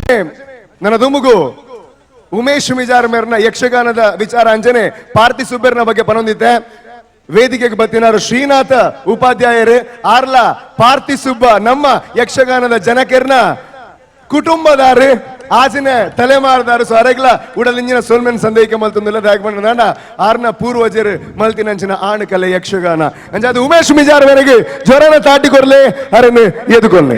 ನನ್ನ ದುಮುಗು ಉಮೇಶ್ ಮಿಜಾರ್ ಮೇರ್ನ ಯಕ್ಷಗಾನದ ವಿಚಾರ ಅಂಜನೆ ಪಾರ್ಥಿ ಸುಬ್ಬೆರ್ನ ಬಗ್ಗೆ ಪನೊಂದಿದ್ದೆ. ವೇದಿಕೆಗೆ ಬತ್ತಿನಾರು ಶ್ರೀನಾಥ ಉಪಾಧ್ಯಾಯರು ಆರ್ಲ ಪಾರ್ಥಿ ಸುಬ್ಬ ನಮ್ಮ ಯಕ್ಷಗಾನದ ಜನಕೆರ್ನ ಕುಟುಂಬದಾರು ಆಜಿನ ತಲೆಮಾರದಾರು ಸ್ವರಗ್ಲ ಉಡಲಿಂಜಿನ ಸೋಲ್ಮೆನ್ ಸಂದೇಹಿಕೆ ಮಲ್ತೊಂದಿಲ್ಲ ರಾಗಮಂಡ ಆರ್ನ ಪೂರ್ವಜರು ಮಲ್ತಿನಂಚಿನ ಆಣು ಕಲೆ ಯಕ್ಷಗಾನ ಅಂಜಾದ ಉಮೇಶ್ ಮಿಜಾರ್ ಮೇರೆಗೆ ಜ್ವರನ ತಾಟಿ ಕೊರ್ಲೆ ಅರನ್ನು ಎದುಕೊಲ್ಲೆ.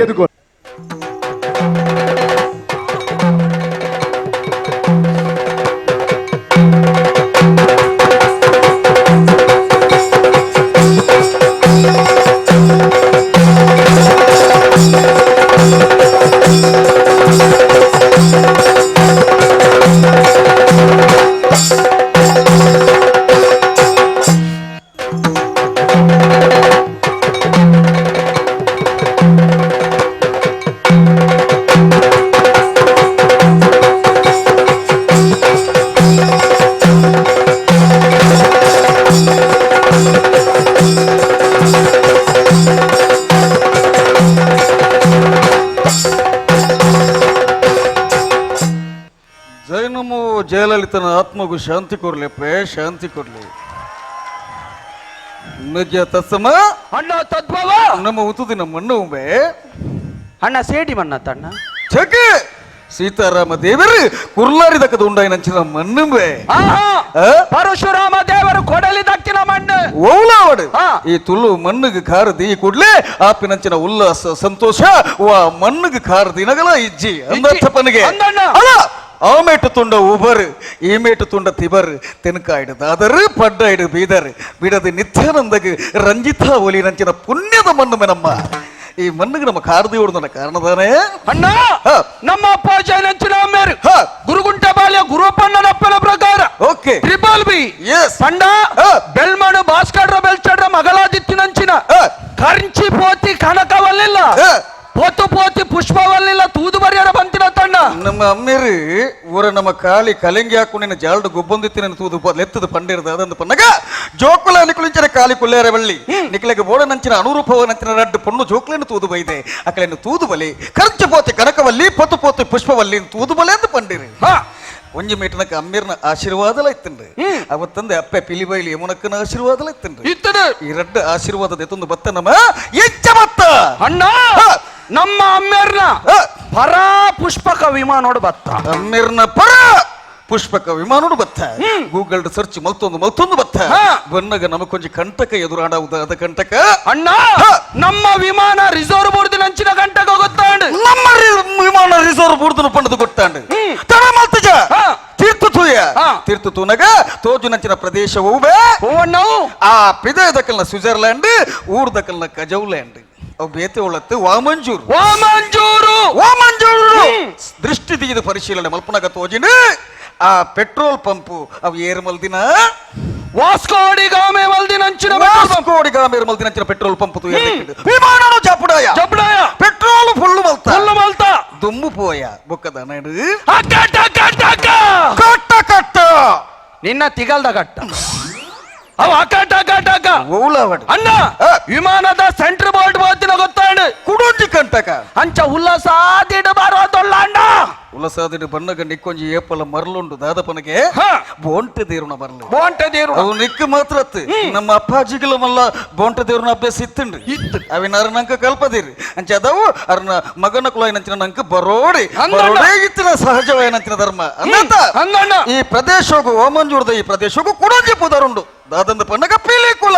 ಜಯಲಲಿತನ ಆತ್ಮಗೂ ಶಾಂತಿ ಕೊಡ್ಲಿ ಅಪ್ಪ, ಶಾಂತಿ ಕೊಡ್ಲಿ. ತತ್ಸಮ ಅಣ್ಣ ತದ್ಭವ ನಮ್ಮ ಉತ್ತುದಿ ನಮ್ಮ ಮಣ್ಣುಂಬೆ ಅಣ್ಣ ಸೇಡಿ ಮಣ್ಣ ತಣ್ಣ ಚಕೆ ಸೀತಾರಾಮ ದೇವರು ಕುರ್ಲಾರಿದಕ್ಕದ ಉಂಡಾಯಿನಂಚಿನ ಮಣ್ಣುಂಬೆ ಪರಶುರಾಮ ದೇವರು ಕೊಡಲಿ ದಕ್ಕಿನ ಮಣ್ಣು ಓಲಾವಡು ಈ ತುಳು ಮಣ್ಣಿಗೆ ಖಾರದಿ ಕೂಡ್ಲೆ ಆಪಿನಂಚಿನ ಉಲ್ಲಾಸ ಸಂತೋಷ ವಾ ಮಣ್ಣಿಗೆ ಖಾರದಿ ನಗಲ ಇಜ್ಜಿ ಅಂದಪ್ಪನಿಗೆ ಆಮೇಟು ತುಂಡ ಉಬರ್ ಈಮೇಟು ತುಂಡ ತಿಬರ್ ತೆನಕಾಯ್ಡು ದಾದರ್ ಪಡ್ಡಾಯ್ಡು ಬೀದರ್ ಬಿಡದು ನಿತ್ಯಾನಂದಗ ರಂಜಿತಾ ಒಲಿ ನಂಚಿನ ಪುಣ್ಯದ ಮಣ್ಣು ಮೇನಮ್ಮ. ಈ ಮಣ್ಣಿಗೆ ನಮ್ಮ ಕಾರದಿ ಹೊಡೆದ ಕಾರಣದಾನೆ ಅಣ್ಣ ನಮ್ಮ ಅಪ್ಪಾಜಿ ನಂಚಿನ ಅಮ್ಮೇರು ಗುರುಗುಂಟ ಬಾಲ್ಯ ಗುರುಪಣ್ಣನಪ್ಪನ ಪ್ರಕಾರ ಓಕೆ ಟ್ರಿಪಲ್ ಬಿ ಪಂಡ ಬೆಲ್ಮಣು ಭಾಸ್ಕರ್ರ ಬೆಲ್ಚಡ್ರ ಮಗಳಾದಿತ್ಯನಂಚಿನ ಕರ್ಚಿ ಪೋತಿ ಕನಕವಲ್ಲಿಲ್ಲ ಪೋತು ಪೋತಿ ಪುಷ್ಪವಲ್ಲಿಲ್ಲ ತೂದು ಬರಿಯರ ಬಂತಿನ ತಂಡ ನಮ್ಮ ಅಮ್ಮೇರು ಊರ ನಮ್ಮ ಕಾಳಿ ಕಲೆಂಗಿ ಹಾಕೊಂಡಿನ ಜಾಲ್ಡು ಗೊಬ್ಬೊಂದಿತ್ತಿನ ತೂದು ಲೆತ್ತದ ಪಂಡಿರದ ಅದಂದು ಪನ್ನಗ ಜೋಕುಲ ನಿಕುಳಿಂಚಿನ ಕಾಲಿ ಕುಲ್ಲೇರ ಬಳ್ಳಿ ನಿಕಲೆಗೆ ಬೋಡನಂಚಿನ ಅನುರೂಪವನಂಚಿನ ರಡ್ಡು ಪೊಣ್ಣು ಜೋಕ್ಲೆಯನ್ನು ತೂದು ಬೈದೆ ಅಕಳೆಯನ್ನು ತೂದು ಬಲಿ ಖರ್ಚು ಪೋತಿ ಕನಕವಲ್ಲಿ ಪೊತ್ತು ಪೋತಿ ಪುಷ್ಪವಲ್ಲಿ ತೂದು ಬಲೆ ಎಂದು ಪಂಡಿರಿ ಒಂಜಿ ಮೀಟನಕ್ಕೆ ಅಮ್ಮೀರ್ನ ಆಶೀರ್ವಾದಲ ಇತ್ತನ್ರಿ ಅವತ್ತಂದೆ ಅಪ್ಪೆ ಪಿಲಿಬೈಲಿ ಯಮುನಕ್ಕನ ಆಶೀರ್ವಾದಲ ಇತ್ತನ್ರಿ ಈ ರಡ್ಡ ಆಶೀರ್ವಾದದ ಎತ್ತೊಂದು ಬತ್ತ ನಮ್ಮ ಎಚ್ಚ ಬತ್ತ ಅಣ್ಣ ನಮ್ಮ ಅಮ್ಮೇರ್ನ ಪರ ಪುಷ್ಪಕ ವಿಮಾನೋಡು ಬತ್ತ ಅಮ್ಮೀರ್ನ ಪರ ಪುಷ್ಪಕ ವಿಮಾನೋಡು ಬತ್ತ ಗೂಗಲ್ ಸರ್ಚ್ ಮಲ್ತೊಂದು ಬತ್ತ ಬನ್ನಗ ನಮಕೊಂಜಿ ಕಂಟಕ ಎದುರಾಡವುದಾದ ಕಂಟಕ ಅಣ್ಣ ನಮ್ಮ ವಿಮಾನ ರಿಸರ್ವ್ ಬೋರ್ಡ್ ನಂಚಿನ ಕಂಟಕ ಗೊತ್ತಾಂಡು ನಮ್ಮ ವಿಮಾನ ರಿಸರ್ವ್ ಬೋರ್ಡ್ ಪಂಡದು ಗೊತ್ತಾಂಡು ತಡ ಮಲ್ತಜ ತೀರ್ಥ ತೂನಗ ತೋಜು ನಂಚಿನ ಪ್ರದೇಶವು ಆ ಪಿದಯ ದಕ್ಕಲ್ನ ಸ್ವಿಟ್ಜರ್ಲ್ಯಾಂಡ್ ಊರ್ ದಕ್ಕಲ್ನ ಕಜೌಲ್ಯಾಂಡ್ ಅವು ಬೇತೆ ಒಳತ್ತು ವಾಮಂಜೂರು ದೃಷ್ಟಿ ತೆಗೆದು ಪರಿಶೀಲನೆ ಮಲ್ಪನಾಗ ತೋಜಿನ ಆ ಪೆಟ್ರೋಲ್ ಪಂಪು ಅವು ಏರ್ ಮಲ್ದಿನ ವಾಸ್ಕೋಡಿಗಾಮೆ ಮಲ್ದಿನಂಚಿನ ಪೆಟ್ರೋಲ್ ಪಂಪ್ ವಿಮಾನ ಜಪುಡಾಯ ಪೆಟ್ರೋಲ್ ಫುಲ್ ಮಲ್ತ ದುಮ್ಮು ಪೋಯ ಬೊಕ್ಕದ ನಡು ಕಟ್ಟ ನಿನ್ನ ತಿಗಲ್ದ ಕಟ್ಟ ಅವ ಅಣ್ಣ ವಿಮಾನದ ಸೆಂಟ್ರ್ ಬೋರ್ಡ್ ಬೋತಿನ ಗೊತ್ತಾಂಡು ಕುಡೊಂಜಿ ಕಂಟಕ ಅಂಚ ಉಲ್ಲಾಸ ಆದಿಡು ಬರೋದೊಳ್ಳ ಅಣ್ಣ ಉಲಸಾದಿಡು ಬಣ್ಣಗ ನಿಕ್ಕೊಂಜಿ ಏಪಲ ಮರಲುಂಡು ದಾದಪನಿಗೆ ಬೋಂಟೆ ದೇವ್ರನ ಮರಲು ಬೋಂಟೆ ದೇವ್ರು ಅವು ನಿಕ್ಕ ಮಾತ್ರ ನಮ್ಮ ಅಪ್ಪಾಜಿಗಳ ಮಲ್ಲ ಬೋಂಟೆ ದೇವ್ರನ ಅಭ್ಯಾಸ ಇತ್ತನ್ರಿ ಅವಿನಾರ ನಂಕ ಕಲ್ಪದಿರಿ ಅಂಚೆ ಅದಾವು ಅರ್ನ ಮಗನ ಕುಲಾಯಿನಂಚಿನ ನಂಕ ಬರೋಡಿ ಇತ್ತಿನ ಸಹಜವಾಯಿನಂಚಿನ ಧರ್ಮ ಅನ್ನಂತ ಈ ಪ್ರದೇಶಗೂ ಓಮಂಜೂರ್ದ ಈ ಪ್ರದೇಶಗೂ ಕುಡೊಂಜಿ ಪುದರುಂಡು ದಾದಂದ ಪಣ್ಣಗ ಪಿಲಿಕುಲ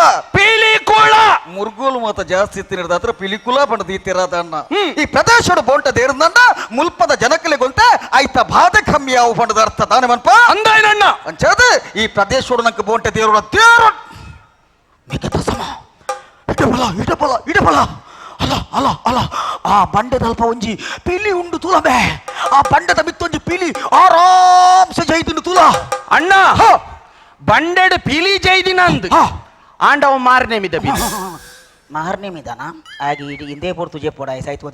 ಮುರ್ಗೋಲು ಮಾತ ಜಾಸ್ತಿ ಇತ್ತಿನಿರ್ದಾತ್ರ ಪಿಲಿಕುಲ ಪಂಡ ದೀತಿರಾದ ಅಣ್ಣ ಈ ಪ್ರದೇಶದ ಬೋಂಟ ದೇರ್ದಂಡ ಮುಲ್ಪದ ಜನಕಲೆ ಗೊಲ್ತ ಆಯ್ತ ಬಾಧೆ ಕಮ್ಮಿ ಯಾವ ಪಂಡದ ಅರ್ಥ ತಾನೆ ಮನ್ಪ ಅಂದಾಯಣ್ಣ ಅಂಚದ ಈ ಪ್ರದೇಶದ ನಂಕ ಬೋಂಟ ದೇವರ ದೇವರು ಮಿಗತ ಸಮ ಇಡಬಲ ಅಲ್ಲ ಆ ಬಂಡೆದ ಅಲ್ಪ ಒಂಜಿ ಪಿಲಿ ಉಂಡು ತುಲಬೆ ಆ ಬಂಡೆದ ಮಿತ್ತೊಂಜಿ ಪಿಲಿ ಆರಾಮ್ಸೆ ಜೈದಿನ ತುಲ ಅಣ್ಣ ಬಂಡೆಡ್ ಪಿಲಿ ಜೈದಿನ ಅಂದ್ ಆಂಡವ ಮಾರನೇ ಮಿದ ಮಾರನೇ ಮಿದಾನ ಆಗಿ ಇಡಿ ಇಂದೇ ಪೋಡ್ ತುಜೆ ಪೋಡ ಐಸಾಯ್ತು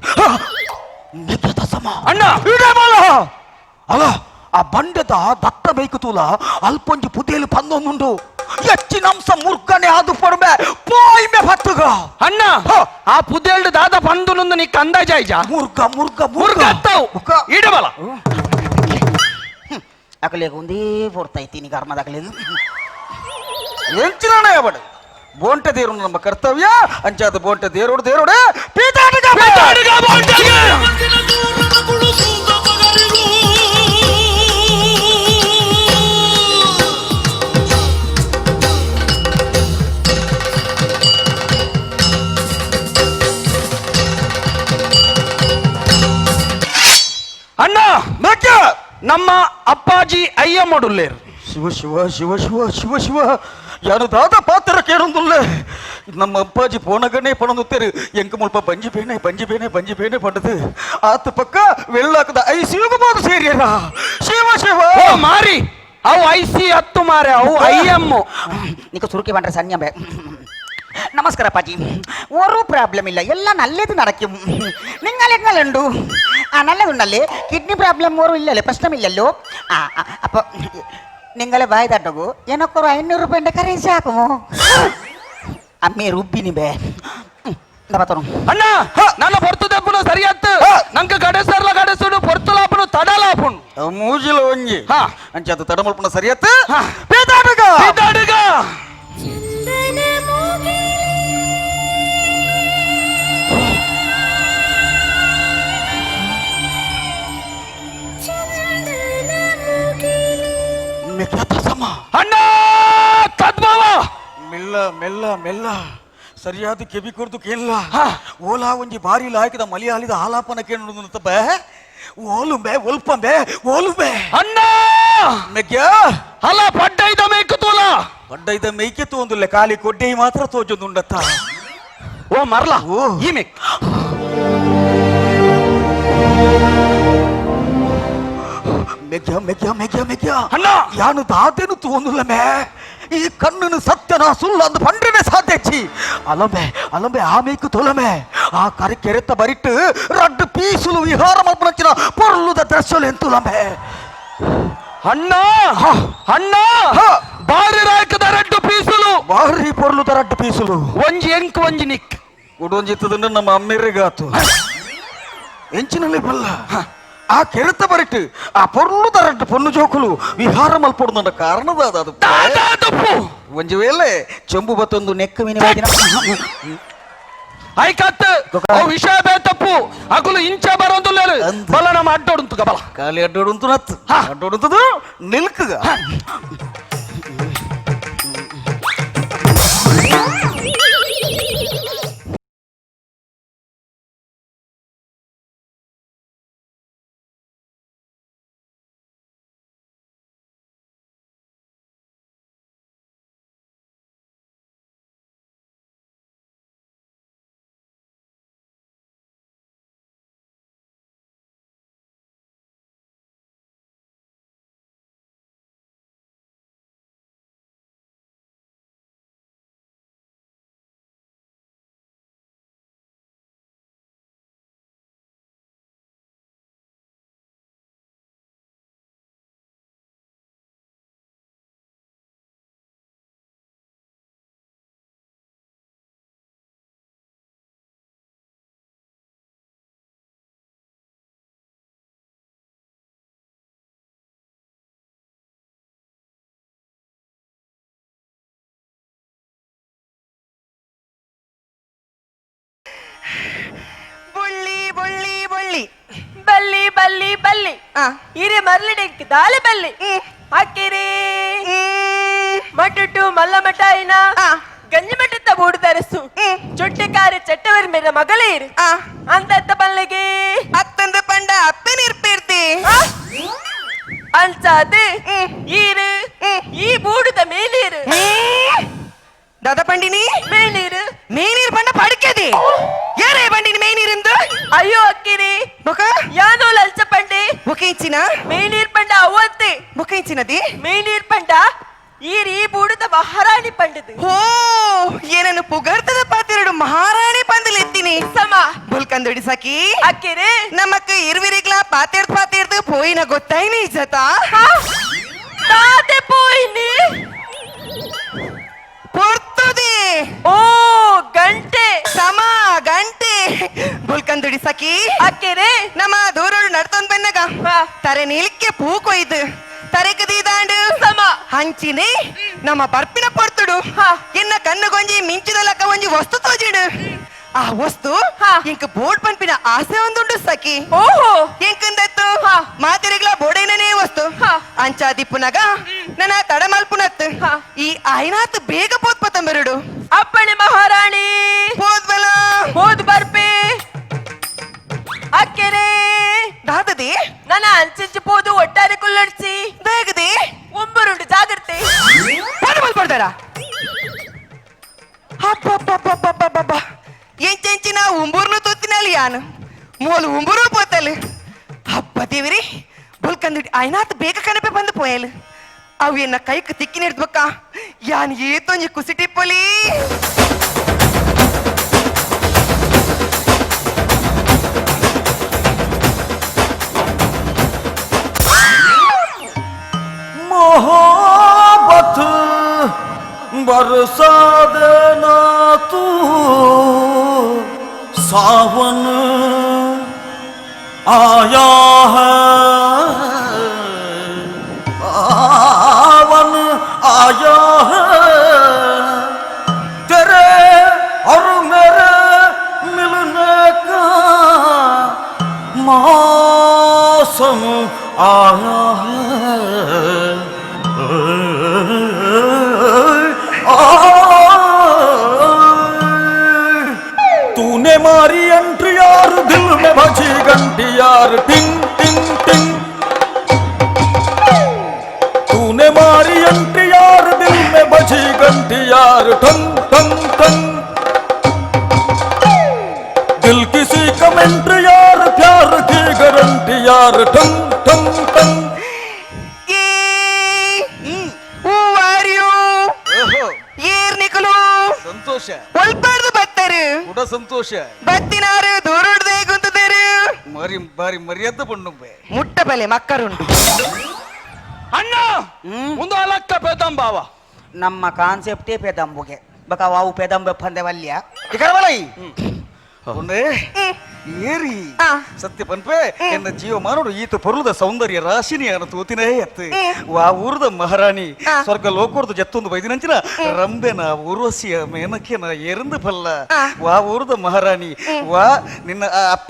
ಅಣ್ಣ ಅಲ್ಲ ಆ ಬಂಡೆದ ದತ್ತ ಬೇಕು ತೂಲ ಅಲ್ಪೊಂಜಿ ಪುದಿಯಲ್ಲಿ ಪಂದೊಂದುಂಡು ಹೆಚ್ಚಿನ ಅಂಶ ಮುರ್ಗನೆ ಅದು ಪಡ್ಬೆ ಪೋಯ್ಮೆ ಭತ್ತುಗ ಅಣ್ಣ ಆ ಪುದೇಳ್ದು ದಾದ ಪಂದುನೊಂದು ನೀ ಕಂದಾಜಾಯ್ಜಾ ಮುರ್ಗ ಮುರ್ಗ ಮುರ್ಗ ಅತ್ತವು ಇಡಬಲ ಅಕಲಿಗೆ ಒಂದೇ ಪೋರ್ತೈತಿ ನೀ ಗರ್ಮದಾಗಲಿ ಎಂಚಿನ ಬಡ ಬೋಂಟ ದೇವರು ನಮ್ಮ ಕರ್ತವ್ಯ ಅಂಚಾದ ಬೋಂಟ ದೇರೋಡು ದೇರೋಡೆ ಪೀತಾಟಗ ಅಣ್ಣ ನಮ್ಮ ಅಪ್ಪಾಜಿ ಅಯ್ಯ ಮಾಡುಲ್ಲೇರು ಶಿವ ಶಿವ ಶಿವ ಶಿವ ಶಿವ ಶಿವ ಯಾರು ದಾದ ಪಾತ್ರ ಕೇಳೊಂದುಲ್ಲೆ ನಮ್ಮ ಅಪ್ಪಾಜಿ ಪೋನಗನೆ ಪಣನುತ್ತೇರು ಎಂಕ ಮುಲ್ಪ ಬಂಜಿ ಬೇನೆ ಪಂಡದು ಆತ ಪಕ್ಕ ವೆಳ್ಳಾಕದ ಐಸಿಯುಗಬಹುದು ಸೇರಿಯರ ಶಿವ ಶಿವ ಓ ಮಾರಿ ಅವು ಐಸಿ ಹತ್ತು ಮಾರೆ ಅವು ಅಯ್ಯಮ್ಮು నీకు సురుకి పంట సన్యమే నమస్కారం అప్పాజీ ഒരു ప్రాబ్లం ಇಲ್ಲ ಎಲ್ಲ ನಲ್ಲೇದು നടക്കും നിങ്ങളെങ്ങളുണ്ട് നല്ലത് ഉണ്ടല്ലേ കിഡ്നി പ്രോബ്ലം ഒരു ഇല്ലല്ലേ പ്രശ്നമില്ലല്ലോ അപ്പൊ നിങ്ങളെ വായി തട്ടകു എനക്കൊരു 500 രൂപയുടെ കറൻസി ആക്കുമോ അമ്മേ ರುಬ್ಬಿನಿ ಬೇ ಅಣ್ಣ ನನ್ನ ಪೊರ್ತು ದೆಪ್ಪುನು ಸರಿಯತ್ತು ನಂಗೆ ಗಡಸರ್ಲ ಗಡಸುಡು ಪೊರ್ತುಲಾಪನು ತಡಲಾಪುನು ಮೂಜಿಲ ಒಂಜಿ ಹಾ ಅಂಚಾದ ತಡಮಲ್ಪನ ಸರಿಯತ್ತು ಪೀತಾಟಗ ಪೀತಾಟಗ ಅಣ್ಣ ಕದ್ಮವ ಮೆಲ್ಲ ಮೆಲ್ಲ ಮೆಲ್ಲ ಸರಿಯಾದ ಕೆಬಿ ಕುರ್ದು ಕೇಳಲ್ಲ ಓಲಾ ಒಂಜಿ ಬಾರಿ ಲಾಯ್ಕದ ಮಲಯಾಳಿದ ಆಲಾಪನ ಕೇಳುದು ಬೇ ಓಲುಂಬೆ ಒಲ್ಪಂಬೆ ಓಲುಂಬೆ ಅಣ್ಣ ಮೆಗ್ಯ ಅಲ್ಲ ಪಡ್ಡೈದ ಮೇಕು ತೋಲ ಪಡ್ಡೈದ ಮೇಯ್ಕೆ ತೋಂದುಲ್ಲೆ ಖಾಲಿ ಕೊಡ್ಡೆ ಮಾತ್ರ ತೋಜೊಂದುಂಡತ್ತ ಓ ಮರ್ಲ ಓ ಈ ಮೇಕ್ ಮೆಗ್ಯ ಮೆಗ್ಯ ಮೆಗ್ಯ ಮೆಗ್ಯ ಅಣ್ಣ ಯಾನು ದಾದೇನು ತೋಂದುಲ್ಲ ಮೇ ಈ ಕಣ್ಣನು ಸತ್ಯನ ಸುಳ್ಳು ಅಂದು ಪಂಡ್ರನೆ ಸಾಧ್ಯಚ್ಚಿ ಅಲಂಬೆ ಅಲಂಬೆ ಆ ಮೇಯ್ಕು ತೋಲಮೆ ಆ ಕರೆ ಕೆರೆತ್ತ ಬರಿಟ್ಟು ರಡ್ಡು ಪೀಸುಲು ವಿಹಾರ ಮಲ್ಪನಚ್ಚಿನ ಪೊರ್ಲುದ ದೃಶ್ಯಲು ಎಂತುಲಂಬೆ ಅಣ್ಣ ಅಣ್ಣ ಬಾರಿ ರಾಯಕದ ರಡ್ಡು ಪೀಸುಲು ಬಾರಿ ಪೊರ್ಲುದ ರಡ್ಡು ಪೀಸುಲು ಒಂಜಿ ಎಂಕ್ ಒಂಜಿ ನಿಕ್ ಉಡೊಂಜಿತ್ತದನ್ನು ನಮ್ಮ ಅಮ್ಮೆರಿಗಾತು ಎಂಚಿನಲ್ಲಿ ಬಲ್ಲ ಆ ಕೆರೆತ ಬರಿಟ್ಟು ಆ ಪೊರ್ಲು ದರಟ್ಟು ಪೊನ್ನು ಜೋಕುಲು ವಿಹಾರ ಮಲ್ಪೊಡು ಕಾರಣದ ಅದು ತಪ್ಪು ಒಂಜಿ ವೇಳೆ ಚೆಂಬು ಬತ್ತೊಂದು ನೆಕ್ಕು ಮಿನಿವಾದಿನ ಐಕತ್ತು ವಿಷಯ ಬೇ ತಪ್ಪು ಅಗುಲು ಇಂಚ ಬರೋದು ಬಲ ನಮ್ಮ ಅಡ್ಡೋಡು ಗಬಲ ಖಾಲಿ ಅಡ್ಡೋಡು ನತ್ತು ಅಡ್ಡೋಡುತ್ತದು ನಿಲ್ಕಗ ಬಲ್ಲಿ ಬಲ್ಲಿ ಬಲ್ಲಿ ಹಿರಿ ಮರ್ಲಿಡಿಕ್ ದಾಳಿ ಬಲ್ಲಿ ಹಾಕಿರಿ ಮಟುಟು ಮಲ್ಲ ಮಟಾಯಿನ ಗಂಜಿ ಮಟ್ಟತ್ತ ಬೂಡು ತರಿಸು ಚೊಟ್ಟೆಕಾರಿ ಚಟ್ಟವರಿ ಮೇರ ಮಗಳೇರು ಅಂತ ಬಲ್ಲಿಗೆ ಅತ್ತಂದು ಪಂಡ ಅಪ್ಪನಿರ್ಪಿರ್ತಿ ಅಂಚಾದೆ ಈರು ಈ ಬೂಡುದ ಮೇಲೀರು ದಾದ ಪಂಡಿನಿ ಮೇಲೀರು ಮೇನೀರ್ ಪಂಡ ಪಡ್ಕದಿ ಯಾರೇ ಪಂಡಿನಿ ಮೇನೀರಿಂದು ಅಯ್ಯೋ ಅಕ್ಕಿರಿ ಬೊಕ ಯಾನೋ ಲಂಚ ಪಂಡೆ ಬೊಕ ಇಚ್ಚಿನ ಮೇನೀರ್ ಪಂಡ ಅವತ್ತೆ ಬೊಕ ಇಚ್ಚಿನದಿ ಮೇನೀರ್ ಪಂಡ ಈರಿ ಬೂಡುದ ಮಹಾರಾಣಿ ಪಂಡದು ಓ ಏನನ್ನು ಪುಗರ್ತದ ಪಾತಿರಡು ಮಹಾರಾಣಿ ಪಂದಲ್ ಎತ್ತೀನಿ ಸಮ ಬುಲ್ಕಂದೊಡಿ ಸಖಿ ಅಕ್ಕಿರಿ ನಮಕ್ ಇರ್ವಿರಿಗ್ಲ ಪಾತಿರ್ದು ಪೋಯಿನ ಗೊತ್ತಾಯ್ನಿ ಇಜ್ಜತಾ ತಾತೆ ಪೋಯಿನಿ ಒತ್ತುದಿ ಓ ಗಂಟೆ ಸಮ ಗಂಟೆ ಬುಲ್ಕಂದುಡಿ ಸಖಿ ಅಕ್ಕೆರೆ ನಮ್ಮ ದೂರೋಡು ನಡ್ತೊಂದ್ ಬೆನ್ನಗ ತರೆ ನೀಲಿಕ್ಕೆ ಪೂ ಕೊಯ್ದು ತರೆಕದಿ ದಾಂಡು ಸಮ ಹಂಚಿನಿ ನಮ್ಮ ಬರ್ಪಿನ ಪೊರ್ತುಡು ಇನ್ನ ಕಣ್ಣು ಗೊಂಜಿ ಮಿಂಚಿದ ಲಕ್ಕ ಒಂಜಿ ವಸ್ತು ತೋಜಿಡು ಆ ವಸ್ತು ಇಂಕ ಬೋರ್ಡ್ ಪಂಪಿನ ಆಸೆ ಒಂದುಂಡು ಸಖಿ ಓಹೋ ಎಂಕಂದತ್ತು ಮಾತಿರಿಗ್ಲ ಬೋಡೇನೇ ವಸ್ತು ಅಂಚ ದಿಪ್ಪುನಗ ನನ್ನ ತಡ ಮಲ್ಪುನತ್ ಈ ಆಯ್ನಾತ್ ಬೇಗ ಪೋತ್ಪತ್ತಂಬೆರಡು ಅಪ್ಪಣೆ ಮಹಾರಾಣಿ ಪೋದ್ಬಲ ಹೋದ್ ಬರ್ಪೆ ಅಕ್ಕೆರೆ ದಾದದಿ ನನ್ನ ಅಂಚೆಂಚು ಪೋದು ಒಟ್ಟಾರೆ ಕುಲ್ಲಡ್ಸಿ ಬೇಗದಿ ಒಂಬರುಂಡು ಜಾಗ್ರತೆ ತಡ ಮಲ್ಪಡ್ದಾರ ಅಬ್ಬಬ್ಬಬ್ಬಬ್ಬಬ್ಬಬ್ಬ ಎಂಚೆಂಚಿನ ಉಂಬೂರ್ನು ತೂತಿನಲ್ಲಿ ಯಾನು ಮೂಲು ಉಂಬೂರು ಪೋತಲು ಹಬ್ಬ ದೇವಿರಿ ಬುಲ್ಕಂದು ಆಯ್ನಾತ್ ಬೇಗ ಕಣಪೆ ಬಂದು ಪೋಯಲು ಅವು ಎನ್ನ ಕೈಕ್ ತಿಕ್ಕಿ ನಿಡ್ದ್ಬಕ್ಕ ಯಾನ್ ಏತೊಂಜಿ ಕುಸಿಟಿಪ್ಪಲಿ मोहब्बत बरसा देना तू सावन आया है सावन आया है तेरे और मेरे मिलने का मौसम आया है तूने मारी एंट्री यार दिल में बजी घंटी यार टिंग टिंग टिंग तूने मारी एंट्री यार दिल में बजी घंटी यार ठंग ठंग ठंग दिल किसी कमेंट यार प्यार की गारंटी यार ठंग ठंग ठंग ಸಂತೋಷ ಒಲ್ಪಾರ್ದು ಬತ್ತರು ಕೂಡ ಸಂತೋಷ ಬತ್ತಿನಾರು ದೂರಡ್ದೆ ಗುಂತದೇರು ಮಾರಿ ಬಾರಿ ಮರ್ಯಾದೆ ಬಣ್ಣುಂಬೆ ಮುಟ್ಟ ಬಲೆ ಮಕ್ಕರುಂಡು ಅಣ್ಣ ಒಂದು ಅಲಕ್ಕ ಪೇದಂಬಾವ ನಮ್ಮ ಕಾನ್ಸೆಪ್ಟೇ ಪೆದಂಬುಗೆ ಬಕ ವಾವು ಪೆದಂಬೆ ಪಂದೆ ವಲ್ಯ ఇక్కడ వలై ಒಂದೇ ಏರಿ ಆ. ಸತ್ಯ ಪನ್ಪೆ ಎನ್ನ ಜೀವ ಮಾನೋಡು ಈತ ಪೊರುದ ಸೌಂದರ್ಯ ರಾಶಿನಿ ಅನ್ನ ತೂತಿನೇ ಎತ್ತು ವಾ ಊರದ ಮಹಾರಾಣಿ ಸ್ವರ್ಗ ಲೋಕೋರ್ದು ಜತ್ತೊಂದು ಬೈದಿನಂಚಿನ ರಂಬೆನ ಊರ್ವಶಿಯ ಮೇನಕೆನ ಎರಂದು ಪಲ್ಲ ವಾ ಊರದ ಮಹಾರಾಣಿ ವಾ ನಿನ್ನ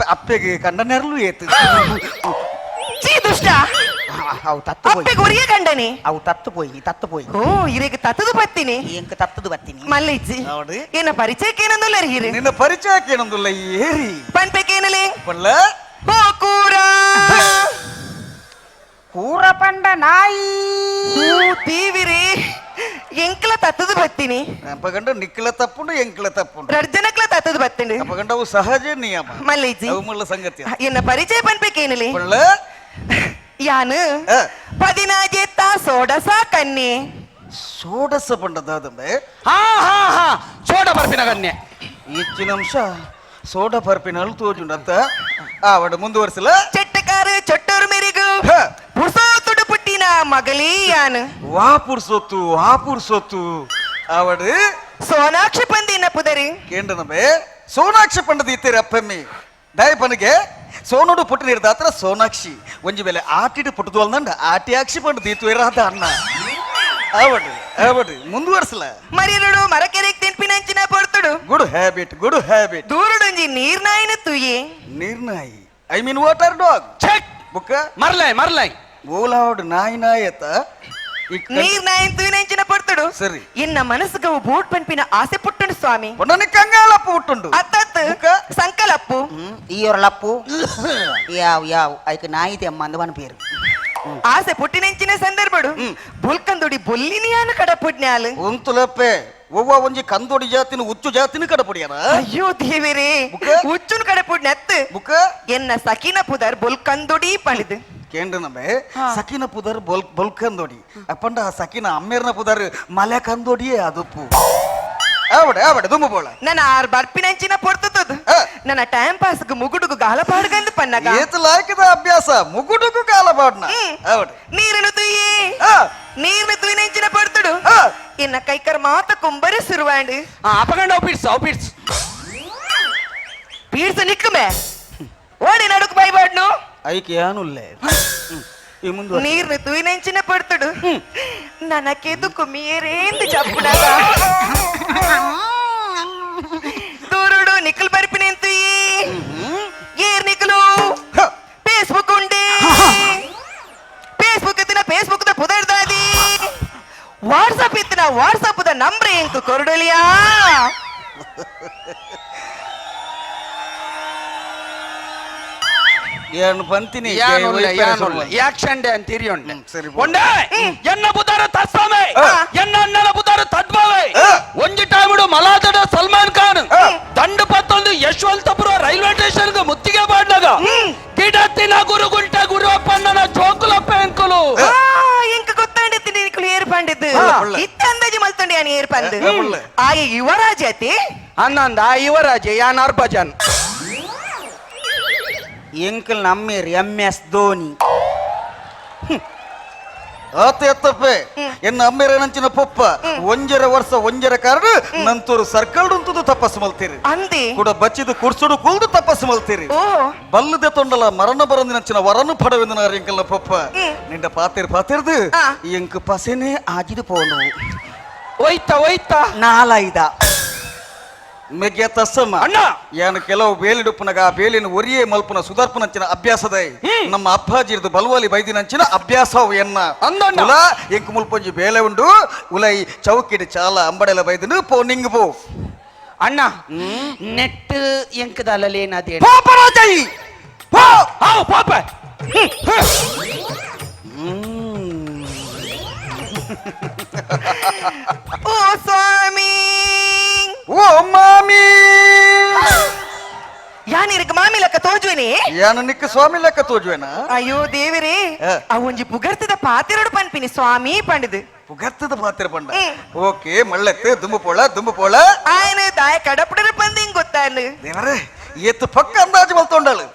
ಅಪ್ಪೆಗೆ ಕಣ್ಣನೆರಲು ಏತು ಚೀ ದುಷ್ಟ ಅವು ತತ್ತು పోయి ಅಪ್ಪೆಗೆ ಉರಿಗೆ ಗಂಡನೆ ಅವು ತತ್ತು పోయి ಓ ಇರೆಗ ತತ್ತದು ಬತ್ತಿನಿ ಎಂಕ ತತ್ತದು ಬತ್ತೀನಿ ಮಲ್ಲಿಜ್ಜಿ ಹೌದು. ಏನ ಪರಿಚಯಕ್ಕೆ ಏನಂದುಲ್ಲ ಹಿರಿ ನಿನ್ನ ಪರಿಚಯಕ್ಕೆ ಏನೊಂದಿಲ್ಲ ಏರಿ ಪನ್ಪೆಗೆ ಏನಲೆ ಪಲ್ಲ ಓ ಕೂರ ಕೂರ ಪಂಡ ನಾಯಿ ತೀವಿರಿ ಎಂಕ್ಲ ತತ್ತದು ಬತ್ತೀನಿ ಅಪ್ಪಗಂಡ ನಿಕ್ಕಲ ತಪ್ಪುಂಡು ಎಂಕ್ಲ ತಪ್ಪುಂಡು ರಡ್ಜನಕ್ಲ ತತ್ತದು ಬತ್ತಿಂಡು ಅಪ್ಪಗಂಡ ಅವು ಸಹಜ ನಿಯಮ ಮಲ್ಲಿಜ್ಜಿ ಅವು ಮುಳ್ಳ ಸಂಗತಿ ಎನ್ನ ಪರಿಚಯ ಪನ್ಪೆಗೆ ಏನಲೆ ಪಲ್ಲ ಯಾನು ಆ. 16 ಸೋಡಸ ಕನ್ನೆ ಷೋಡಸ ಪಂಡದಾದಂಬೆ ಹಾ ಹಾ ಹಾ ಚೋಡ ಬರ್ಪಿನ ಗಣ್ಯ ಹೆಚ್ಚಿನ ಅಂಶ ಸೋಡ ಪರ್ಪಿನಲ್ಲಿ ತೋಜುಂಡಂತ ಆವಡ ಮುಂದುವರಿಸಲ ಚೆಟ್ಟಕಾರ ಚೊಟ್ಟೂರು ಮೆರಿಗು ಪುಸೋ ತುಡು ಪುಟ್ಟಿನ ಮಗಲೀ ಯಾನು ವಾಪುರ್ ಸೊತ್ತು ಆವಡ ಸೋನಾಕ್ಷಿ ಪಂದಿನ ಪುದರಿ ಕೇಂದ್ರನಬೆ ಸೋನಾಕ್ಷಿ ಪಂಡದ ಇತ್ತೀರಿ ಅಪ್ಪಮ್ಮಿ ದಯಪನಿಗೆ ಸೋನುಡು ಪುಟ್ಟು ನಿರ್ದಾತ್ರ ಸೋನಾಕ್ಷಿ ಒಂಜಿ ಬೆಲೆ ಆಟಿಡು ಪುಟ್ಟದು ಅಲ್ದಂಡ ಆಟಿಯಾಕ್ಷಿ ಪಂಡ ದೀತು ಇರಾದ ಅನ್ನ ಆವಡ್ರಿ ಮುಂದುವರ್ಸಲ ಮರಿಯಲುಡು ಮರಕೆರೆಗ್ ತಿನ್ಪಿನಂಚಿನ ಪೊರ್ತುಡು ಗುಡ್ ಹ್ಯಾಬಿಟ್ ದೂರುಡುಂಜಿ ನೀರ್ನಾಯಿನ ತುಯಿ ನಿರ್ನಾಯಿ I mean water dog check ಬುಕ್ಕ ಮರ್ಲೈ ಓಲಾವಡ್ ನಾಯಿನಾಯತ ನೀರ್ನಾಯಿನ ತುಯಿನಂಚಿನ ಪೊರ್ತುಡು ಸರಿ ಇನ್ನ ಮನಸ್ಸುಗವು ಬೂಟ್ ಪನ್ಪಿನ ಆಸೆ ಪುಟ್ಟುಂಡು ಸ್ವಾಮಿ ಪೊನ್ನನಿ ಕಂಗಾಳಪ್ಪ ಹುಟ್ಟುಂಡು ಅತ್ತತ್ತು ಬುಕ್ಕ ಸಂಕಲಪ್ಪು ఈ లప్పు యావ్ ఐక నాయితే మందవని పేరు ಆಸೆ ಪುಟ್ಟಿನಂಚಿನ ಸಂದರ್ಭಡು ಬುಲ್ಕಂದುಡಿ ಬೊಲ್ಲಿನಿಯಾನು ಕಡಪುಡ್ನ್ಯಾಲು ಒಂತುಲಪ್ಪೆ ಒವ್ವ ಒಂಜಿ ಕಂದೋಡಿ ಜಾತಿನ ಉಚ್ಚು ಜಾತಿನ ಕಡಪುಡಿಯಾನ ಅಯ್ಯೋ ದೇವಿರೇ ಬುಕ್ಕ? ಹುಚ್ಚುನ್ ಕಡಪುಡ್ನೆತ್ತು ಬುಕ್ಕ ಎನ್ನ ಸಕಿನ ಪುದರ್ ಬುಲ್ಕಂದುಡಿ ಪಣಿದು ಕೇಂದ್ರನಬೆ ಸಕಿನ ಪುದರ್ ಬೊಲ್ಕಂದೋಡಿ ಅಪ್ಪಂಡ ಸಕಿನ ಅಮ್ಮೇರ್ನ ಪುದರ್ ಮಲೆ ಕಂದೋಡಿಯೇ ಅದುಪ್ಪು ಆವಡೆ ದುಂಬು ಬೋಳ ನನ್ನ ಆರ್ ಬರ್ಪಿನಂಚಿನ ಪೊರ್ತುತ್ತದು ನನ್ನ ಟೈಮ್ ಪಾಸ್ಗೆ ಮುಗುಡುಗು ಗಾಲ ಪಾಡ್ಗಂದು ಪನ್ನಗ ಏತು ಲಾಯ್ಕದ ಅಭ್ಯಾಸ ಮುಗುಡುಕು ಕಾಲ ಬಾಡ್ನ ಆವಡೆ ನೀರನ್ನು ತುಯ್ಯಿ ನೀರ್ನ ತುಯ್ನಂಚಿನ ಪೊರ್ತುಡು ಇನ್ನ ಕೈಕರ ಮಾತ ಕುಂಬರಿ ಸುರುವಾಂಡ್ ಅಪಗಂಡ ಒಪ್ಪಿಡ್ಸ್ ಪೀಡ್ಸ ನಿಕ್ಕಮೆ ಓಡಿ ನಡುಕ್ ಬೈಬಾಡ್ನು ಐಕೆ ಏನುಲ್ಲೇ ಈ ಮುಂದೆ ನೀರ್ನ ತೂಯಿನೆಂಚಿನ ಪಡ್ತಡು ನನಕೆದು ಕುಮಿಯರೇಂದು ಚಪ್ಪುನಗ ತೂರುಡು ನಿಕ್ಕಲ್ ಬರ್ಪಿನೆಂತು ಏರ್ ನಿಕ್ಕಲು ಫೇಸ್ಬುಕ್ ಉಂಡೆ ಫೇಸ್ಬುಕ್ ಎತ್ತಿನ ಫೇಸ್ಬುಕ್ ದ ಪುದರ್ದಾದಿ ವಾಟ್ಸಪ್ ಎತ್ತಿನ ವಾಟ್ಸಪ್ ದ ನಂಬ್ರೆ ಎಂಕು ಕೊರಡಲಿಯಾ ಏನು ಬಂತೀನಿ యాక్షన్ డే అని తిరిగి సరే ఉండే ఎన్న బుధారు తస్సామే ఎన్న అన్నల బుధారు తద్భావే ಒಂಜಿ ಟೈಮುಡು ಮಲಾದಡ ಸಲ್ಮಾನ್ ಖಾನ್ ದಂಡು ಪತ್ತೊಂದು ಯಶವಂತಪುರ ರೈಲ್ವೆ ಸ್ಟೇಷನ್ ಗೆ ಮುತ್ತಿಗೆ ಬಾಡ್ನಾಗ ಗಿಡತ್ತಿನ ಗುರುಗುಂಟ ಗುರುವಪ್ಪಣ್ಣನ ಜೋಕುಲಪ್ಪ ಎಂಕುಲು ಎಂಕ ಗೊತ್ತಾಂಡಿತ್ತೀನಿ ನಿಕ್ಕಲು ಏರ್ ಪಂಡಿದ್ದು ಇತ್ತ ಅಂದಾಜು ಮಲ್ತೊಂಡಿ ಯಾನ್ ಏರ್ ಪಂದು ಆಯ ಯುವರಾಜ ಅತಿ ಅನ್ನಂದ ಯುವರಾಜ ಯಾನ್ ಹರ್ಭಜನ್ ಎಂಕಲ್ ನಮ್ಮೇರಿ MS ಧೋನಿ ಆತ ಎತ್ತಪ್ಪೆ ಎನ್ನ ಅಮ್ಮೇರೇನಂಚಿನ ಪೊಪ್ಪ ಒಂಜರ ವರ್ಷ ಒಂಜರ ಕಾರಣ ನಂತೂರು ಸರ್ಕಲ್ ಉಂತುದು ತಪಸ್ಸು ಮಲ್ತೀರಿ ಅಂದಿ ಕೂಡ ಬಚ್ಚಿದು ಕುರ್ಸುಡು ಕುಲ್ದು ತಪಸ್ಸು ಮಲ್ತೀರಿ ಓ ಬಲ್ಲದೆ ತೊಂಡಲ ಮರಣ ಬರಂದಿನಂಚಿನ ವರನು ಪಡವೆಂದನ ಎಂಕಲ್ನ ಪೊಪ್ಪ ನಿಂಡ ಪಾತಿರ್ದು ಎಂಕ್ ಪಸೆನೆ ಆಜಿದು ಪೋನು ಒಯ್ತಾ ನಾಲೈದ ಮೆಗ್ಗೆ ತಸ್ಸಮ್ಮ ಅಣ್ಣ ಏನು ಕೆಲವು ಬೇಲಿಡುಪ್ಪನಗ ಬೇಲಿನ ಒರಿಯೇ ಮಲ್ಪನ ಸುದರ್ಪನಂಚಿನ ಅಭ್ಯಾಸದ ನಮ್ಮ ಅಪ್ಪಾಜಿರ್ದು ಬಲ್ವಾಲಿ ಬೈದಿನಂಚಿನ ಅಭ್ಯಾಸವು ಎನ್ನ ಅಂದಣ್ಣ ಉಲ ಎಂಕು ಮುಲ್ಪೊಂಜಿ ಬೇಲೆ ಉಂಡು ಉಲೈ ಚೌಕಿಡಿ ಚಾಲ ಅಂಬಡೆಲ ಬೈದಿನು ಪೋ ನಿಂಗ್ ಪೋ ಅಣ್ಣ ನೆಟ್ ಎಂಕದಲ್ಲೇನದೇ ಪೋಪರಾಜೈ ಪೋ ಪಾಪ ಓ ಸ್ವಾಮಿ ಓ ಮಾಮಿ ಯಾನಿರಕ ಮಾಮಿ ಲಕ್ಕ ತೋಜುವೆನಿ ಯಾನು ನಿಕ್ಕ ಸ್ವಾಮಿ ಲೆಕ್ಕ ತೋಜುವೇನ ಅಯ್ಯೋ ದೇವರೇ ಅವೊಂಜಿ ಪುಗರ್ತದ ಪಾತಿರೋಡು ಪನ್ಪಿನಿ ಸ್ವಾಮಿ ಪಂಡಿದು ಪುಗತ್ತದ ಪಾತ್ರ ಪಂಡ ಓಕೆ ಮಳ್ಳೆತ್ತು ದುಂಬು ಪೋಳ ఆయన దాయ కడపడర పందింగ్ గొత్తాను ದೇವರೇ ಎತ್ತು ಪಕ್ಕ ಅಂದಾಜು ಮಲ್ತೊಂಡಳು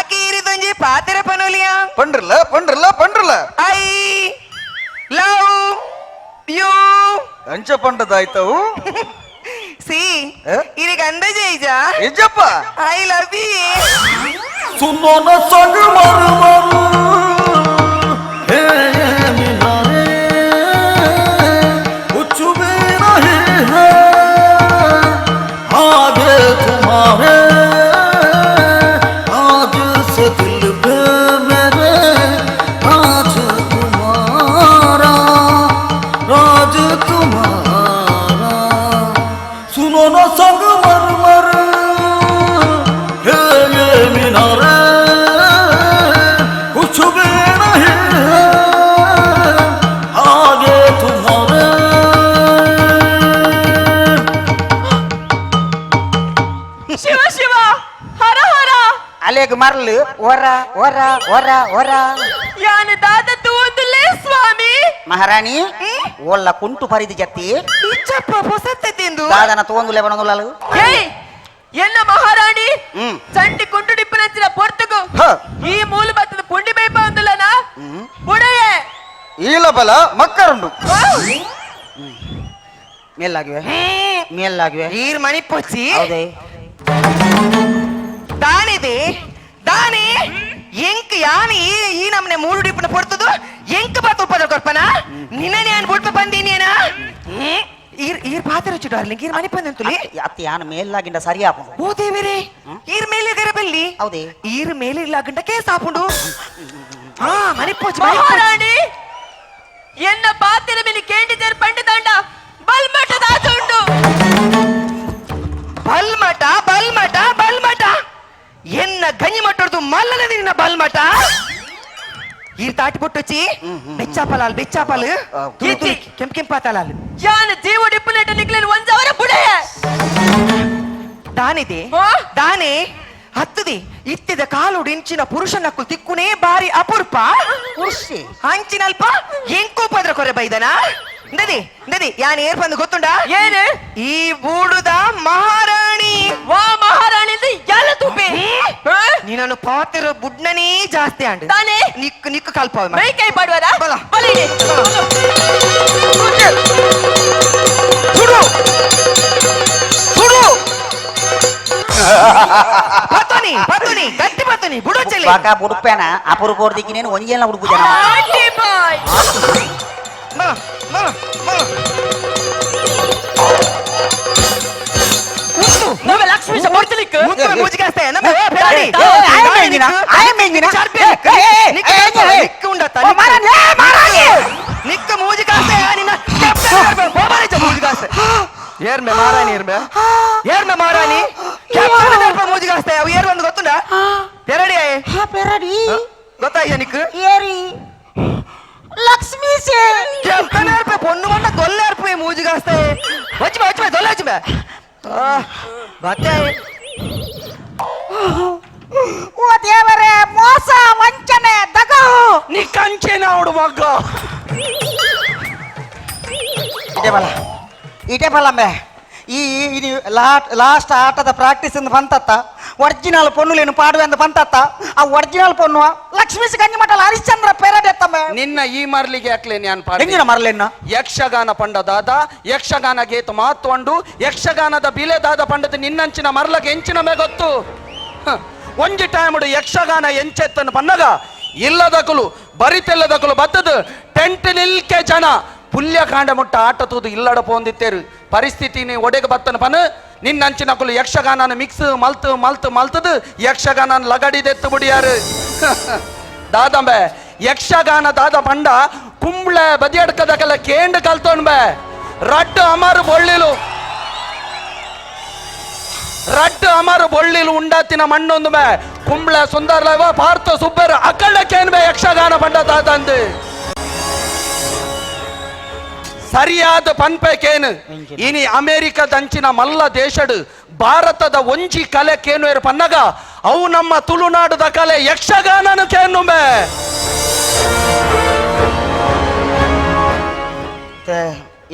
అకీరి దొంజి పాతిర పనులియా ಪಂಡ್ರಲ್ಲ ఐ లవ్ యూ ಅಂಚ ಪಂಡದಾಯ್ತವು ಸಿ ಇರಿಗೆ ಅಂದ ಜೈಜಾ ನಿಜಪ್ಪ ಐ ಲವ್ ಯು ಸುನ್ನೋನ ಸಂಗ ಮಾರು ಹೇ ಮಿಲಾರೆ ಕುछ भी नहीं है आगे तुम्हारे आज से दिल पे मेरे राज तुम्हारा सुनो ना संग मर हे ये मीनारे कुछ भी नहीं है आगे तुम्हारे ಶಿವ ಶಿವ ಹರ ಹರ ಅಲೆಗ್ ಮರ್ಲು ಒರ ಯಾನ ದಾದ ತೂಂದುಲೇ ಸ್ವಾಮಿ ಮಹಾರಾಣಿ ಒಳ್ಳ ಕುಂಟು ಪರಿದಿ ಜತ್ತಿ ಇಚ್ಚಪ್ಪ ಹೊಸತ್ತೆ ತಿಂದು ದಾದನ ತೋಂದುಲೆ ಬಣದುಲಾಲು ಏಯ್ ಎನ್ನ ಮಹಾರಾಣಿ ಚಂಡಿ ಕುಂಟು ಡಿಪ್ಪನಂಚಿನ ಪೊರ್ತುಗು ಈ ಮೂಲ ಬತ್ತದ ಪುಂಡಿ ಬೇಪ ಒಂದುಲನ ಬುಡಯೇ ಈಲ ಬಲ ಮಕ್ಕರುಂಡು ಮೇಲಾಗಿವೆ ಈರ್ ಮಣಿ ಪೊಚ್ಚಿ ಹೌದೇ దానిది దాని ಎಂಕ್ ಯಾನಿ ಈ ನಮ್ನೆ ಮೂರು ಡಿಪ್ಪನ ಪೊರ್ತದು ಎಂಕ್ ಬಾತು ಉಪದ್ರ ಕೊರ್ಪನ ನಿನ್ನ ನಾನು ಬುಡ್ಪ ಬಂದೀನೇನ ಈರ್ ಪಾತ್ರ ಚು ಡಾರ್ಲಿಂಗ್ ಈರ್ ಮನಿ ಬಂದಂತುಲಿ ಅತ್ತಿ ಯಾನ ಮೇಲಾಗಿಂದ ಸರಿಯಾಪು ಓ ದೇವರೇ ಈರ್ ಮೇಲೆ ಗರಬಲ್ಲಿ ಹೌದೇ ಈರ್ ಮೇಲೆ ಇಲ್ಲಾಗಂಡ ಕೇಸ್ ಆಪುಂಡು ಹಾ ಮನಿ ಪೋಚ್ ಮಹಾರಾಣಿ ಎನ್ನ ಪಾತಿರ ಮೇಲೆ ಕೇಂಡಿದರ್ ಪಂಡಿತಾಂಡ ಬಲ್ಮಠದ ಆಚುಂಡು ಬಲ್ಮಠ ಎನ್ನ ಗಂಜಿ ಮಟ್ಟೊಡ್ದು ಮಲ್ಲನ ನಿನ್ನ ಬಲ್ಮಠ ಈ ತಾಟಿ ಪೊಟ್ಟೊಚ್ಚಿ ಬೆಚ್ಚಾಪಲಾಲ್ ಕೆಂಪಾತಲಾಲ್ ಯಾನ ಜೀವ ಡಿಪ್ಪುಲೇಟ ನಿಕ್ಲೇನು ಒಂಜವರ ಬುಡಯ ದಾನೆ ಹತ್ತದಿ ಇತ್ತಿದ ಕಾಲು ಇಂಚಿನ ಪುರುಷನಕ್ಕು ತಿಕ್ಕುನೇ ಬಾರಿ ಅಪೂರ್ಪ ಕುರ್ಸಿ ಹಂಚಿನಲ್ಪ ಎಂಕೂ ಪದ್ರ ಕೊರೆ ಬೈದನ ನದಿ ಯಾನ್ ಏರ್ ಬಂದು ಗೊತ್ತುಂಡ ಏನು ಈ ಬೂಡುದ ಮಹಾರಾಣಿ ವಾ ಮಹಾರಾಣಿ ಎಲ್ಲ ತುಪ್ಪಿ ನೀನನ್ನು ಪಾತಿರೋ ಬುಡ್ನನೇ ಜಾಸ್ತಿ ಅಂಡ್ ತಾನೇ ನಿಕ್ಕು ಕಲ್ಪ ಮೈ ಕೈ ಪಡುವರ ಬಲ ಸುಡು ಸುಡು ಪತ್ತನಿ ಗಟ್ಟಿ ಪತ್ತನಿ ಬುಡು ಚೆಲ್ಲಿ ಬಾಕ ಬುಡುಪೇನ ಅಪುರು ಬೋರ್ದಿಕ್ಕೆ ನೀನು ಒಂಜೇನ ಹುಡುಗು ಜನ నువ్వు లక్ష్మి సమర్థలిక్ మూజికేస్తే నిక్క మూజికేస్తే మూజికేస్తే ಏರ್ಮೆ ಮಾರಾಣಿ ಏರ್ಮೆ ಮಾರಾಣಿ ಮೂಜಿಗಾಸ್ತೆ ಅವು ಏರ್ ಒಂದು ಗೊತ್ತುಂಡ ಪೆರಡಿ ಪೆರಡಿ ಗೊತ್ತಾಯ್ಯ ನಿಕ್ ಏರಿ ಲಕ್ಷ್ಮೀ ಸೇ పొన్ను వంట దొల్లేర్పోయి మూజిగాస్తే వచ్చి దొల్లే వచ్చి ಬತ್ತೆ ಓ ದೇವರೇ ಮೋಸ ವಂಚನೆ ದಗ ನೀ ಕಂಚೇನ ಅವಡು ಮಗ್ಗ ಇದೇ ಬಲಮ್ಮೆ ಈ ಲಾಸ್ಟ್ ಆಟದ ಪ್ರಾಕ್ಟೀಸ್ ಎಂದು ಬಂತತ್ತ ಒರಿಜಿನಲ್ ಪೊನ್ನುಲೇನು ಪಾಡುವೆಂದು ಬಂತತ್ತ ಆ ಒರಿಜಿನಲ್ ಪೊನ್ನು ಲಕ್ಷ್ಮೀಸ್ ಗಂಜಿ ಮಠಲ ಹರಿಶ್ಚಂದ್ರ ಪೇರಡೆತ್ತಮ್ಮೆ ನಿನ್ನ ಈ ಮರ್ಲಿಗೆ ಹಾಕ್ಲೆ ನಾನು ಹೆಂಗಿನ ಮರಲೇನ ಯಕ್ಷಗಾನ ಪಂಡದಾದ ಯಕ್ಷಗಾನ ಗೇತು ಮಾತ್ಕೊಂಡು ಯಕ್ಷಗಾನದ ಬಿಲೆದಾದ ಪಂಡದ ನಿನ್ನಂಚಿನ ಮರ್ಲಗೆ ಎಂಚಿನ ಮೇ ಗೊತ್ತು ಒಂಜಿ ಟೈಮುಡು ಯಕ್ಷಗಾನ ಎಂಚೆತ್ತನ್ನು ಪನ್ನಗ ಇಲ್ಲದಕುಲು ಬರಿತೆಲ್ಲದಕುಲು ಬತ್ತದು ಟೆಂಟ್ ನಿಲ್ಕೆ ಜನ ಪುಲ್ಯ ಕಾಂಡ ಮುಟ್ಟ ಆಟ ತೂದು ಇಲ್ಲಡ ಪೋಂದಿತ್ತೇರು ಪರಿಸ್ಥಿತಿ ನೀ ಒಡೆಗೆ ಬತ್ತನ ಪನ ನಿನ್ನಂಚಿನಕುಲು ಯಕ್ಷಗಾನ ಮಿಕ್ಸ್ ಮಲ್ತದು ಯಕ್ಷಗಾನ ಲಗಡಿದೆತ್ತು ಬಿಡಿಯಾರು ದಾದಂಬೆ ಯಕ್ಷಗಾನ ದಾದ ಪಂಡ ಕುಂಬ್ಳೆ ಬದಿಯಡ್ಕದಕಲ್ಲ ಕೇಂಡ್ ಕಲ್ತೋಣ್ ಬೆ ರಡ್ಡು ಅಮರು ಬೊಳ್ಳಿಲು ಉಂಡಾತಿನ ಮಣ್ಣೊಂದು ಬೆ ಕುಂಬ್ಳೆ ಸುಂದರ್ಲವ ಪಾರ್ಥ ಸುಬ್ಬರ್ ಅಕ್ಕಳ್ಳಕ್ಕೇನ್ ಬೆ ಯಕ್ಷಗಾನ ಪಂಡ ದಾದಂದು ಸರಿಯಾದ ಪನ್ಪೇಕೇನು ಇನಿ ಅಮೆರಿಕದಂಚಿನ ಮಲ್ಲ ದೇಶಡು ಭಾರತದ ಒಂಜಿ ಕಲೆ ಕೇನುವೇರು ಪನ್ನಗ ಅವು ನಮ್ಮ ತುಳುನಾಡುದ ಕಲೆ ಯಕ್ಷಗಾನನು ಕೇನುಂಬೆ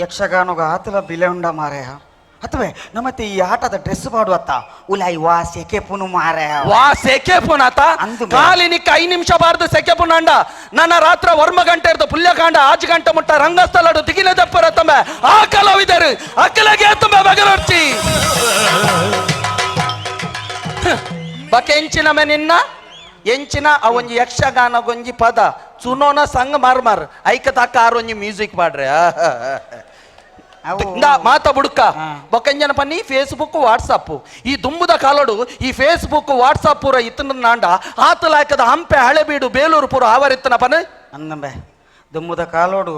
ಯಕ್ಷಗಾನಗ ಆತಲ ಬಿಲೆ ಉಂಡ ಮಾರೆಯ ಅಥವಾ ನಮ್ಮತ್ತೆ ಈ ಆಟದ ಡ್ರೆಸ್ ಮಾಡುವತ್ತ ಉಲಾಯಿ ವಾ ಸೆಕೆ ಪುನು ಮಾರೆಯ ವಾ ಸೆಕೆ ಪುನತ ಕಾಲಿನಿಕ್ಕ 5 ನಿಮಿಷ ಬಾರ್ದು ಸೆಕೆ ಪುನಂಡ ನನ್ನ ರಾತ್ರ ವರ್ಮ ಗಂಟೆ ಇರ್ದು ಪುಲ್ಯಕಾಂಡ 5 ಗಂಟೆ ಮುಟ್ಟ ರಂಗಸ್ಥಳಡು ದಿಗಿನ ದಪ್ಪರ ತಮ್ಮ ಆ ಕಲಾವಿದರು ಅಕ್ಕಲಗೆ ತುಂಬ ಬಗರೊಚ್ಚಿ ಬಕೆ ಎಂಚಿನ ಮೆ ನಿನ್ನ ಎಂಚಿನ ಅವೊಂಜಿ ಯಕ್ಷಗಾನ ಗೊಂಜಿ ಪದ ಚುನೋನ ಸಂಗ್ ಮಾರ್ ಐಕ ತಕ್ಕ ಆರೊಂಜಿ ಮ್ಯೂಸಿಕ್ ಮಾಡ್ರೆ ಮಾತ ಬುಡುಕ ಬೊಕ್ಕಂಜನ ಪನ್ನಿ ಫೇಸ್ಬುಕ್ ವಾಟ್ಸಪ್ ಈ ದುಂಬುದ ಕಾಲೋಡು ಈ ಫೇಸ್ಬುಕ್ ವಾಟ್ಸಪ್ ಪೂರ ಇತ್ತನ ನಾಂಡ ಆತಲಾಯ್ಕದ ಹಂಪೆ ಹಳೆಬೀಡು ಬೇಲೂರು ಪೂರ ಆವರಿತ್ತನ ಪನ್ ಅಂದಂಬೆ ದುಂಬುದ ಕಾಲೋಡು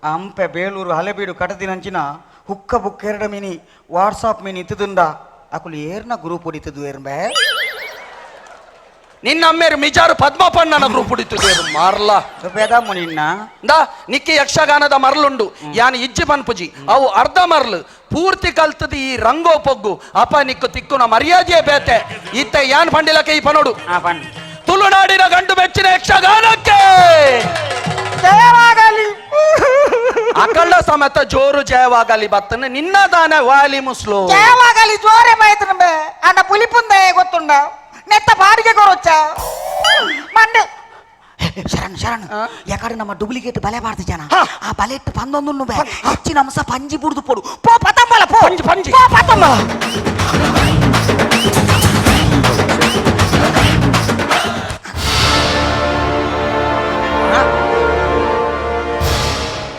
ಹಂಪೆ ಬೇಲೂರು ಹಳೆಬೀಡು ಕಟದಿನಂಚಿನ ಹುಕ್ಕ ಬುಕ್ ಎರಡ ಮಿನಿ ವಾಟ್ಸಾಪ್ ಮಿನಿ ಇತ್ತದುಂಡ ಅಕುಲು ಏರ್ನ ಗ್ರೂಪ್ ಹೊಡಿತದು ಏರ್ಬೆ ನಿನ್ನ ಅಮ್ಮೇರು ಮಿಜಾರು ಪದ್ಮಪಣ್ಣನ ಗ್ರೂಪ್ ಹುಡಿತದೇರು ಮಾರ್ಲ ಬೇದಮ್ಮು ನಿನ್ನ ನಿಕ್ಕಿ ಯಕ್ಷಗಾನದ ಮರಳುಂಡು ಯಾನ್ ಇಜ್ಜಿ ಪನ್ಪುಜಿ ಅವು ಅರ್ಧ ಮರ್ಲು ಪೂರ್ತಿ ಕಲ್ತದ ಈ ರಂಗೋ ಪೊಗ್ಗು ಅಪ ನಿಕ್ಕು ತಿಕ್ಕುನ ಮರ್ಯಾದೆಯೇ ಬೇತೆ ಇತ್ತೆ ಯಾನ್ ಪಂಡಿಲಕ್ಕೆ ಈ ಪನೋಡು ತುಳುನಾಡಿನ ಗಂಡು ಮೆಚ್ಚಿನ ಯಕ್ಷಗಾನಕ್ಕೆ ಅಕಳ್ಳ ಸಮೇತ ಜೋರು ಜಯವಾಗಲಿ ಬತ್ತನ ನಿನ್ನ ದಾನ ವಾಲಿ ಮುಸ್ಲು ಜಯವಾಗಲಿ ಜೋರೆ ಬೈತನ ಅಣ್ಣ ಪುಲಿಪುಂದ ಗೊತ್ತುಂಡ ನೆತ್ತ ಬಾಡಿಗೆ ಕೊರೊಚ್ಚ ಮಂಡೆ ಶರಣ್ ಯಾಕಡೆ ನಮ್ಮ ಡೂಪ್ಲಿಕೇಟ್ ಬಲೆ ಮಾಡ್ತಿ ಜನ ಆ ಬಲೆ ಇಟ್ಟು ಪಂದೊಂದು ಹೆಚ್ಚಿನ ಅಂಶ ಪಂಜಿ ಬುಡ್ದು ಪೋಡು ಪೋ ಪತಂಬಲ ಪೋ ಪಂಜಿ ಪೋ ಪತಂಬಲ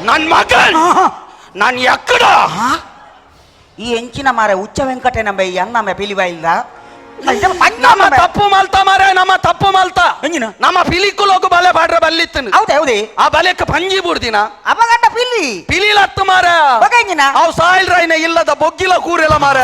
ನನ್ ಮಗನ್ ನಾನ್ ಎಕ್ಕಡ ಈ ಎಂಚಿನ ಮಾರೆ ಉಚ್ಚ ವೆಂಕಟೆ ನಂಬೆ ಈ ಅನ್ನ ಪಿಲಿವ ಇಲ್ಲ ನಮ್ಮ ತಪ್ಪು ಮಲ್ತಾ ಮಾರ ನಮ್ಮ ತಪ್ಪು ಮಲ್ತಾ ನಮ್ಮ ಪಿಲಿಕುಲೋಗು ಬಲೆ ಬಾಡ್ರೆ ಬಲ್ಲಿತ್ತನು ಹೌದೇ ಆ ಬಲೆಕ್ಕೆ ಪಂಜಿ ಬುಡ್ದಿನ ಅಪಗಂಡ ಪಿಲ್ಲಿ ಪಿಲಿಲತ್ತು ಮಾರ ಬಗಂಗಿನ ಅವು ಸಾಯಿಲ್ ರೈನ ಇಲ್ಲದ ಬೊಗ್ಗಿಲ ಕೂರೆಲ್ಲ ಮಾರ